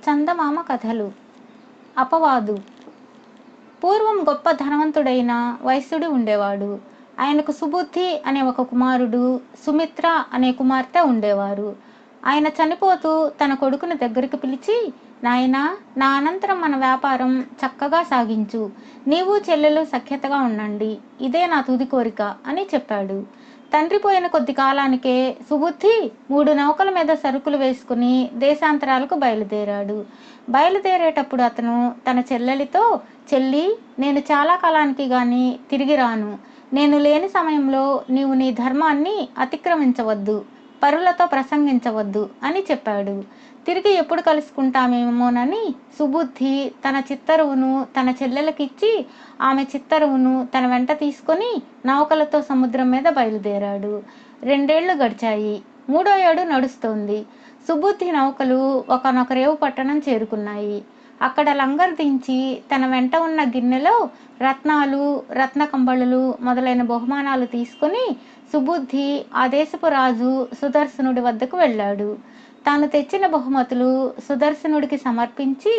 చందమామ కథలు. అపవాదు. పూర్వం గొప్ప ధనవంతుడైన వైశ్యుడు ఉండేవాడు. ఆయనకు సుబుద్ధి అనే ఒక కుమారుడు, సుమిత్ర అనే కుమార్తె ఉండేవారు. ఆయన చనిపోతూ తన కొడుకుని దగ్గరికి పిలిచి, నాయనా, నా అనంతరం మన వ్యాపారం చక్కగా సాగించు. నీవు చెల్లెలు సఖ్యతగా ఉండండి. ఇదే నా తుది కోరిక అని చెప్పాడు. తండ్రి పోయిన కొద్ది కాలానికే సుబుద్ధి 3 నౌకల మీద సరుకులు వేసుకుని దేశాంతరాలకు బయలుదేరాడు. బయలుదేరేటప్పుడు అతను తన చెల్లెలితో, చెల్లి, నేను చాలా కాలానికి గాని తిరిగి రాను. నేను లేని సమయంలో నీవు నీ ధర్మాన్ని అతిక్రమించవద్దు, పరులతో ప్రసంగించవద్దు అని చెప్పాడు. తిరిగి ఎప్పుడు కలుసుకుంటామేమోనని సుబుద్ధి తన చిత్తరువును తన చెల్లెలకిచ్చి, ఆమె చిత్తరువును తన వెంట తీసుకొని నౌకలతో సముద్రం మీద బయలుదేరాడు. 2 ఏళ్లు గడిచాయి. 3వ ఏడు నడుస్తోంది. సుబుద్ధి నౌకలు ఒకనొక రేవు పట్టణం చేరుకున్నాయి. అక్కడ లంగరు దించి తన వెంట ఉన్న గిన్నెలో రత్నాలు, రత్న కంబళులు మొదలైన బహుమానాలు తీసుకొని సుబుద్ధి ఆ దేశపు రాజు సుదర్శనుడి వద్దకు వెళ్ళాడు. తాను తెచ్చిన బహుమతులు సుదర్శనుడికి సమర్పించి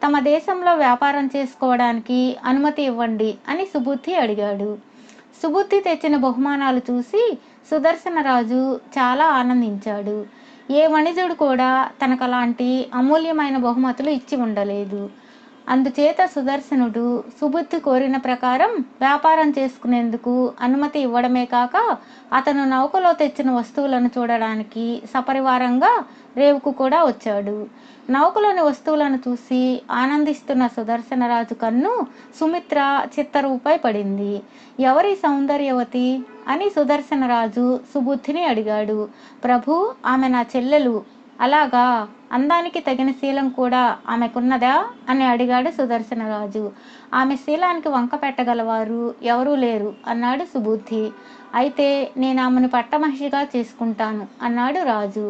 తమ దేశంలో వ్యాపారం చేసుకోవడానికి అనుమతి ఇవ్వండి అని సుబుద్ధి అడిగాడు. సుబుద్ధి తెచ్చిన బహుమానాలు చూసి సుదర్శన రాజు చాలా ఆనందించాడు. ఏ వణిజుడు కూడా తనకు అలాంటి అమూల్యమైన బహుమతులు ఇచ్చి ఉండలేదు. అందుచేత సుదర్శనుడు సుబుద్ధి కోరిన ప్రకారం వ్యాపారం చేసుకునేందుకు అనుమతి ఇవ్వడమే కాక అతను నౌకలో తెచ్చిన వస్తువులను చూడడానికి సపరివారంగా రేవుకు కూడా వచ్చాడు. నౌకలోని వస్తువులను చూసి ఆనందిస్తున్న సుదర్శనరాజు కన్ను సుమిత్ర చిత్తరువుపై పడింది. ఎవరి సౌందర్యవతి అని సుదర్శనరాజు సుబుద్ధిని అడిగాడు. ప్రభు, ఆమె నా చెల్లెలు. అలాగా, అందానికి తగిన శీలం కూడా ఆమెకున్నదా అని అడిగాడు సుదర్శనరాజు. ఆమె శీలానికి వంక పెట్టగలవారు ఎవరూ లేరు అన్నాడు సుబుద్ధి. అయితే నేను ఆమెను పట్టమహిషిగా చేసుకుంటాను అన్నాడు రాజు.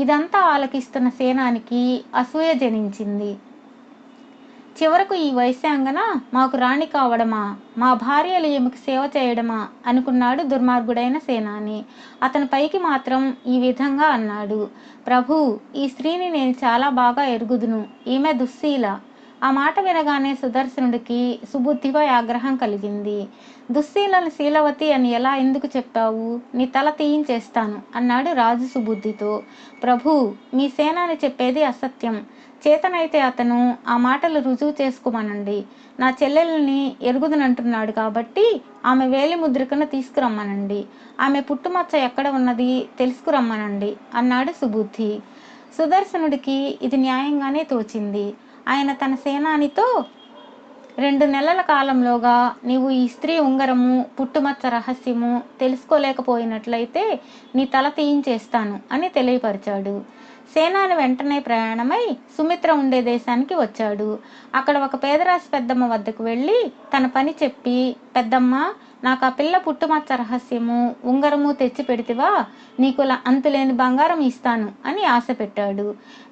ఇదంతా ఆలకిస్తున్న సేనానికి అసూయ జనించింది. చివరకు ఈ వైశ్యాంగన మాకు రాణి కావడమా, మా భార్యలు ఈమెకు సేవ చేయడమా అనుకున్నాడు దుర్మార్గుడైన సేనాని. అతని పైకి మాత్రం ఈ విధంగా అన్నాడు, ప్రభు, ఈ స్త్రీని నేను చాలా బాగా ఎరుగుదును. ఈమె దుశ్శీల. ఆ మాట వినగానే సుదర్శనుడికి సుబుద్ధిపై ఆగ్రహం కలిగింది. దుశ్శీలను శీలవతి అని ఎలా ఎందుకు చెప్పావు? నీ తల తీయించేస్తాను అన్నాడు రాజు సుబుద్ధితో. ప్రభు, మీ సేనాని చెప్పేది అసత్యం. చేతనైతే అతను ఆ మాటలు రుజువు చేసుకోమనండి. నా చెల్లెల్ని ఎరుగుదనంటున్నాడు కాబట్టి ఆమె వేలి ముద్రికను తీసుకురమ్మనండి. ఆమె పుట్టుమచ్చ ఎక్కడ ఉన్నది తెలుసుకురమ్మనండి అన్నాడు సుబుద్ధి. సుదర్శనుడికి ఇది న్యాయంగానే తోచింది. ఆయన తన సేనానితో, 2 నెలల కాలంలోగా నీవు ఈ స్త్రీ ఉంగరము, పుట్టుమచ్చ రహస్యము తెలుసుకోలేకపోయినట్లయితే నీ తల తీయించేస్తాను అని తెలియపరిచాడు. సేనాని వెంటనే ప్రయాణమై సుమిత్ర ఉండే దేశానికి వచ్చాడు. అక్కడ ఒక పేదరాశి పెద్దమ్మ వద్దకు వెళ్ళి తన పని చెప్పి, పెద్దమ్మ, నాకు ఆ పిల్ల పుట్టుమచ్చ రహస్యము, ఉంగరము తెచ్చి పెడితివా, నీకు అంతులేని బంగారం ఇస్తాను అని ఆశ పెట్టాడు.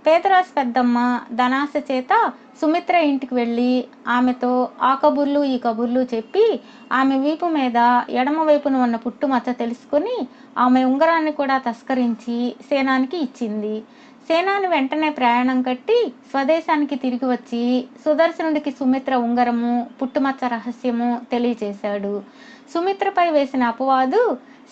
పేదరాశి పెద్దమ్మ ధనాశ చేత సుమిత్ర ఇంటికి వెళ్ళి ఆమెతో ఆ కబుర్లు ఈ కబుర్లు చెప్పి ఆమె వీపు మీద ఎడమ వైపున ఉన్న పుట్టుమచ్చ తెలుసుకుని ఆమె ఉంగరాన్ని కూడా తస్కరించి సేనానికి ఇచ్చింది. సేనాని వెంటనే ప్రయాణం కట్టి స్వదేశానికి తిరిగి వచ్చి సుదర్శనుడికి సుమిత్ర ఉంగరము, పుట్టుమచ్చ రహస్యము తెలియచేశాడు. సుమిత్రపై వేసిన అపవాదు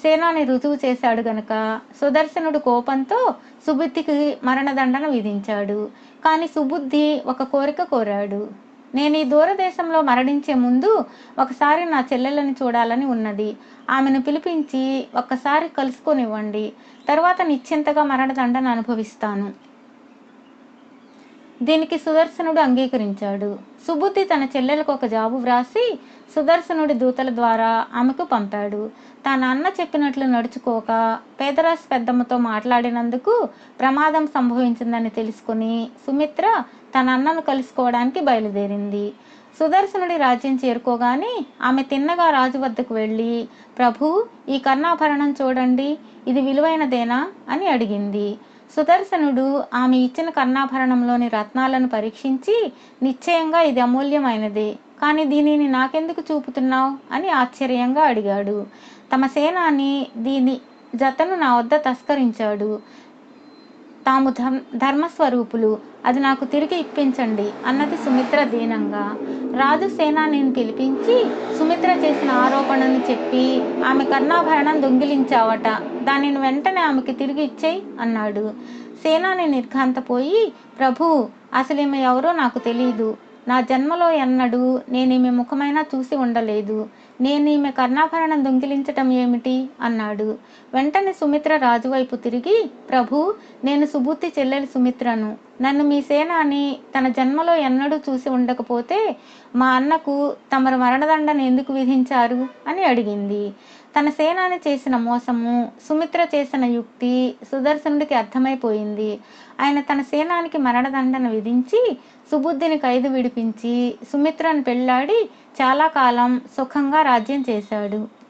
సేనాని రుజువు చేశాడు గనక సుదర్శనుడు కోపంతో సుబుద్ధికి మరణదండన విధించాడు. కానీ సుబుద్ధి ఒక కోరిక కోరాడు. నేను ఈ దూరదేశంలో మరణించే ముందు ఒకసారి నా చెల్లెలని చూడాలని ఉన్నది. ఆమెను పిలిపించి ఒక్కసారి కలుసుకొనివ్వండి. తర్వాత నిశ్చింతగా మరణదండన అనుభవిస్తాను. దీనికి సుదర్శనుడు అంగీకరించాడు. సుబుద్ధి తన చెల్లెలకు ఒక జాబు వ్రాసి సుదర్శనుడి దూతల ద్వారా ఆమెకు పంపాడు. తన అన్న చెప్పినట్లు నడుచుకోక పేదరాశి పెద్దమ్మతో మాట్లాడినందుకు ప్రమాదం సంభవించిందని తెలుసుకుని సుమిత్ర తన అన్నను కలుసుకోవడానికి బయలుదేరింది. సుదర్శనుడి రాజ్యం చేరుకోగానే ఆమె తిన్నగా రాజు వద్దకు వెళ్ళి, ప్రభు, ఈ కర్ణాభరణం చూడండి, ఇది విలువైనదేనా అని అడిగింది. సుదర్శనుడు ఆమె ఇచ్చిన కర్ణాభరణంలోని రత్నాలను పరీక్షించి, నిశ్చయంగా ఇది అమూల్యమైనదే, కానీ దీనిని నాకెందుకు చూపుతున్నావు అని ఆశ్చర్యంగా అడిగాడు. తమ సేనాని దీని జతను నా వద్ద తస్కరించాడు. తాము ధర్మస్వరూపులు, అది నాకు తిరిగి ఇప్పించండి అన్నది సుమిత్ర దీనంగా. రాజు సేనానిని పిలిపించి సుమిత్ర చేసిన ఆరోపణను చెప్పి, ఆమె కర్ణాభరణం దొంగిలించావట, దానిని వెంటనే ఆమెకి తిరిగి ఇచ్చేయి అన్నాడు. సేనాని నిర్ఘాంతపోయి, ప్రభు, అసలు ఈమె ఎవరో నాకు తెలియదు. నా జన్మలో ఎన్నడూ నేను ఈమె ముఖమైనా చూసి ఉండలేదు. నేను ఈమె కర్ణాభరణం దొంగిలించటం ఏమిటి అన్నాడు. వెంటనే సుమిత్ర రాజువైపు తిరిగి, ప్రభు, నేను సుబుద్ధి చెల్లెలి సుమిత్రను. నన్ను మీ సేనాని తన జన్మలో ఎన్నడూ చూసి ఉండకపోతే మా అన్నకు తమరు మరణదండను ఎందుకు విధించారు అని అడిగింది. తన సేనాని చేసిన మోసము, సుమిత్ర చేసిన యుక్తి సుదర్శనుడికి అర్థమైపోయింది. ఆయన తన సేనానికి మరణదండన విధించి సుబుద్ధిని ఖైదు విడిపించి సుమిత్రను పెళ్లాడి చాలా కాలం సుఖంగా రాజ్యం చేశాడు.